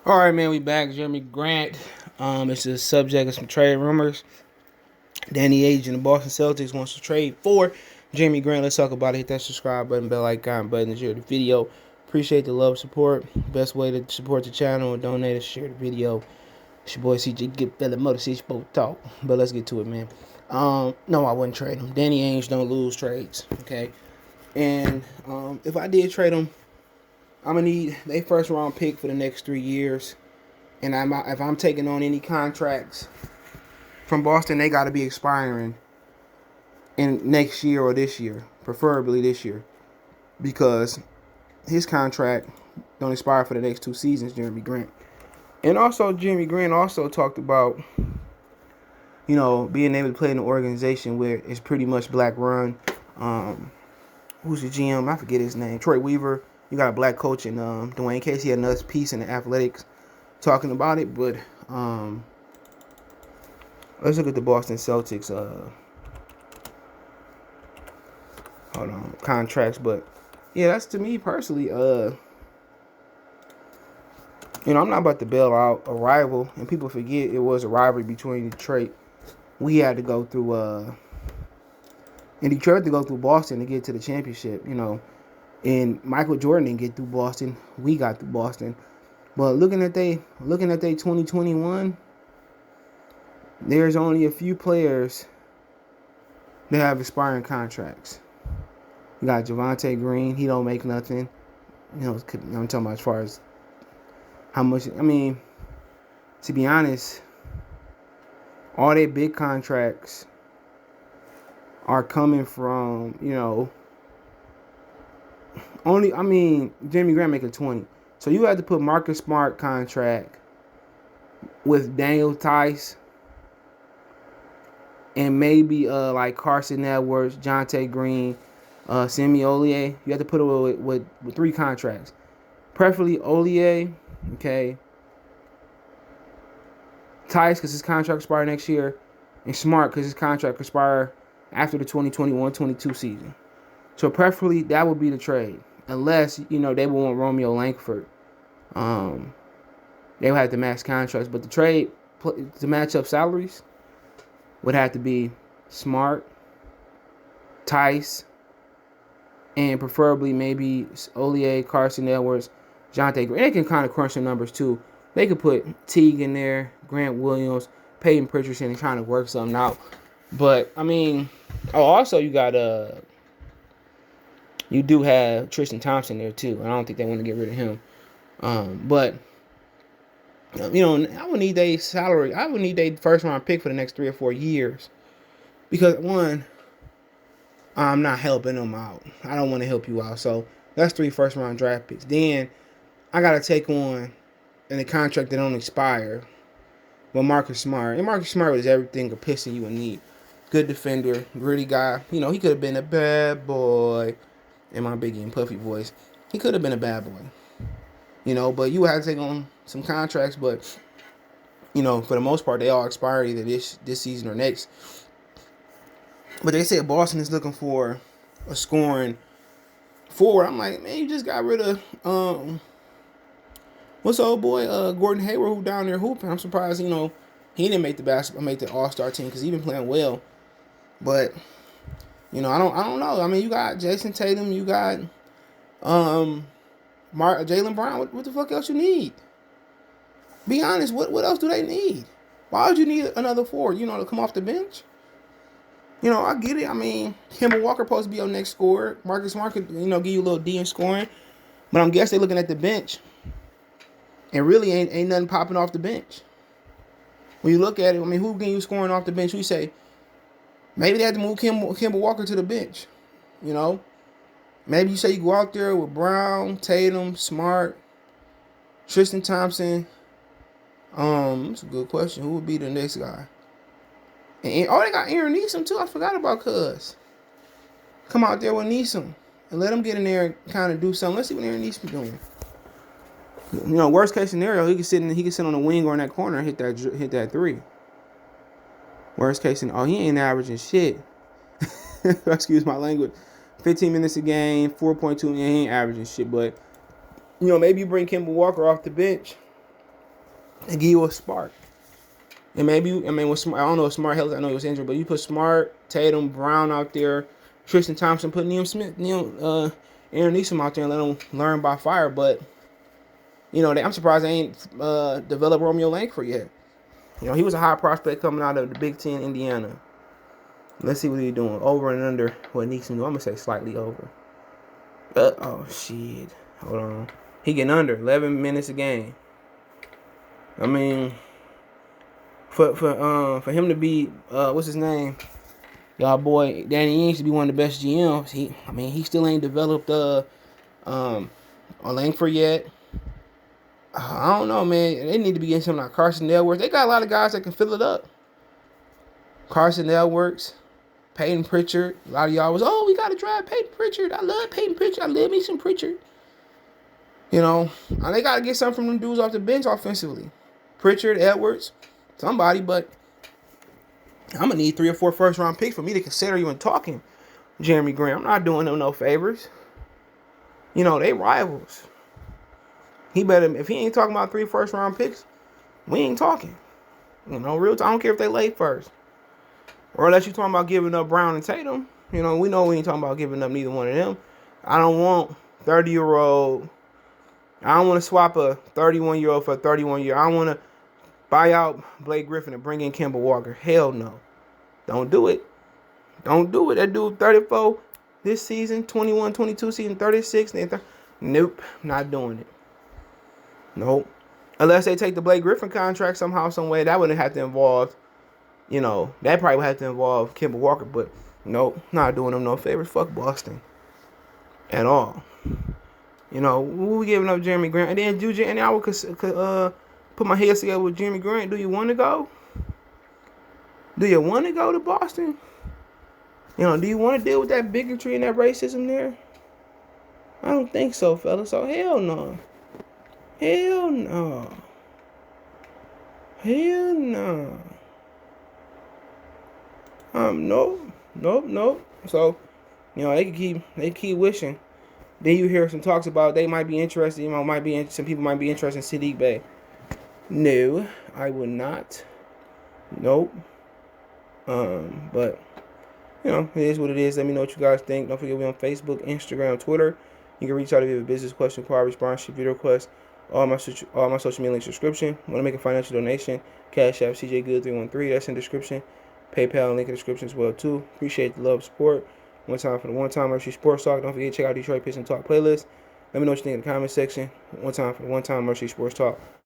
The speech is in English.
All right, man, we back. Jerami Grant. It's the subject of some trade rumors. Danny Ainge and the Boston Celtics wants to trade for Jerami Grant. Let's talk about it. Hit that subscribe button, bell icon button, and share the video. Appreciate the love, support. Best way to support the channel and donate is share the video. It's your boy CJ. Get fella motor. See you talk. But let's get to it, man. No, I wouldn't trade him. Danny Ainge don't lose trades. Okay, and if I did trade him, I'm gonna need a first round pick for the next 3 years. And if I'm taking on any contracts from Boston, they got to be expiring in next year or this year, preferably this year, because his contract don't expire for the next 2 seasons. Jerami Grant, and also Jerami Grant also talked about being able to play in an organization where it's pretty much black run. Who's the GM? I forget his name. Troy Weaver. You got a black coach in Dwayne Casey. Had another piece in the Athletics talking about it, but let's look at the Boston Celtics contracts. But yeah, that's to me personally. I'm not about to bail out a rival, and people forget it was a rivalry between Detroit. We had to go through in Detroit to go through Boston to get to the championship. And Michael Jordan didn't get through Boston. We got through Boston. But looking at they 2021, there's only a few players that have expiring contracts. You got Javonte Green. He don't make nothing. I'm talking about as far as how much. I mean, to be honest, all their big contracts are coming from, Jerami Grant making 20. So you had to put Marcus Smart contract with Daniel Tice and maybe like Carson Edwards, Jonte Green, Semi Olier. You have to put it with 3 contracts. Preferably Olier, okay. Tice because his contract expires next year, and Smart because his contract expires after the 2021-22 season. So preferably that would be the trade. Unless, they would want Romeo Langford. They would have to match contracts. But the trade to match up salaries would have to be Smart, Tice, and preferably maybe Olier, Carson Edwards, Jonte Green. They can kind of crunch some numbers too. They could put Teague in there, Grant Williams, Peyton Pritchard, and trying to work something out. But also you got you do have Tristan Thompson there too. I don't think they want to get rid of him. But I would need their salary. I would need their first round pick for the next 3 or 4 years. Because one, I'm not helping them out. I don't want to help you out. So that's 3 first round draft picks. Then I gotta take on in a contract that don't expire with Marcus Smart. And Marcus Smart is everything a Piston you would need. Good defender, gritty guy. He could have been a bad boy. In my Biggie and Puffy voice, he could have been a bad boy. But you had to take on some contracts. But for the most part, they all expire either this season or next. But they said Boston is looking for a scoring forward. I'm like, man, you just got rid of what's the old boy Gordon Hayward, who down there hooping. I'm surprised he didn't make the All-Star team because he been playing well. But I don't know. You got Jason Tatum, you got Jaylen Brown. What the fuck else you need? Be honest. What else do they need? Why would you need another forward? To come off the bench. I get it. Kemba Walker supposed to be your next scorer. Marcus Smart could give you a little D in scoring, but I'm guessing they're looking at the bench, and really ain't nothing popping off the bench. When you look at it, who can you scoring off the bench? We say. Maybe they had to move Kemba Walker to the bench. Maybe you say you go out there with Brown, Tatum, Smart, Tristan Thompson. That's a good question. Who would be the next guy? And they got Aaron Neeson too. I forgot about Cuz. Come out there with Neeson and let him get in there and kind of do something. Let's see what Aaron Neeson doing. Worst case scenario, he could sit on the wing or in that corner and hit that 3. Worst case scenario, he ain't averaging shit. Excuse my language. 15 minutes a game, 4.2. He ain't averaging shit, but maybe you bring Kemba Walker off the bench and give you a spark. And maybe, with Smart, I don't know if Smart held, I know he was injured, but you put Smart, Tatum, Brown out there, Tristan Thompson, put Aaron Neeson out there and let them learn by fire. But, I'm surprised they ain't developed Romeo Langford yet. He was a high prospect coming out of the Big Ten, Indiana. Let's see what he's doing. Over and under what Neeson do. I'm going to say slightly over. Oh, shit. Hold on. He getting under 11 minutes a game. I mean, for him to be, what's his name? Y'all boy, Danny Ainge to be one of the best GMs. He still ain't developed Langford yet. I don't know, man. They need to be getting something like Carson Edwards. They got a lot of guys that can fill it up. Carson Edwards, Peyton Pritchard. A lot of y'all was, we got to draft Peyton Pritchard. I love Peyton Pritchard. I love me some Pritchard. They got to get something from them dudes off the bench offensively. Pritchard, Edwards, somebody, but I'm going to need 3 or 4 first-round picks for me to consider even talking Jerami Grant. I'm not doing them no favors. They rivals. He better, if he ain't talking about 3 first-round picks, we ain't talking. Real time. I don't care if they late first. Or unless you're talking about giving up Brown and Tatum. We know we ain't talking about giving up neither one of them. I don't want 30-year-old. I don't want to swap a 31-year-old for a 31-year-old. I don't want to buy out Blake Griffin and bring in Kemba Walker. Hell no. Don't do it. Don't do it. That dude 34 this season, 21, 22 season, 36. Nope. Not doing it. Nope. Unless they take the Blake Griffin contract somehow, some way. That wouldn't have to involve, that probably would have to involve Kemba Walker. But nope. Not doing them no favors. Fuck Boston. At all. We giving up Jerami Grant. And then I would put my head together with Jerami Grant. Do you want to go? Do you want to go to Boston? Do you want to deal with that bigotry and that racism there? I don't think so, fellas. So hell no. Hell no. Hell no. Nope. So, they keep wishing. Then you hear some talks about they might be interested. Some people might be interested in Sadiq Bey. No, I would not. Nope. But it is what it is. Let me know what you guys think. Don't forget, we're on Facebook, Instagram, Twitter. You can reach out if you have a business question, inquiry, response, video request. All my social media links description. Want to make a financial donation? Cash App CJ Good 313. That's in description. PayPal link in description as well too. Appreciate the love, support. One time for the one-time Mercy Sports Talk. Don't forget to check out Detroit Pistons Talk playlist. Let me know what you think in the comment section. One time for the one-time Mercy Sports Talk.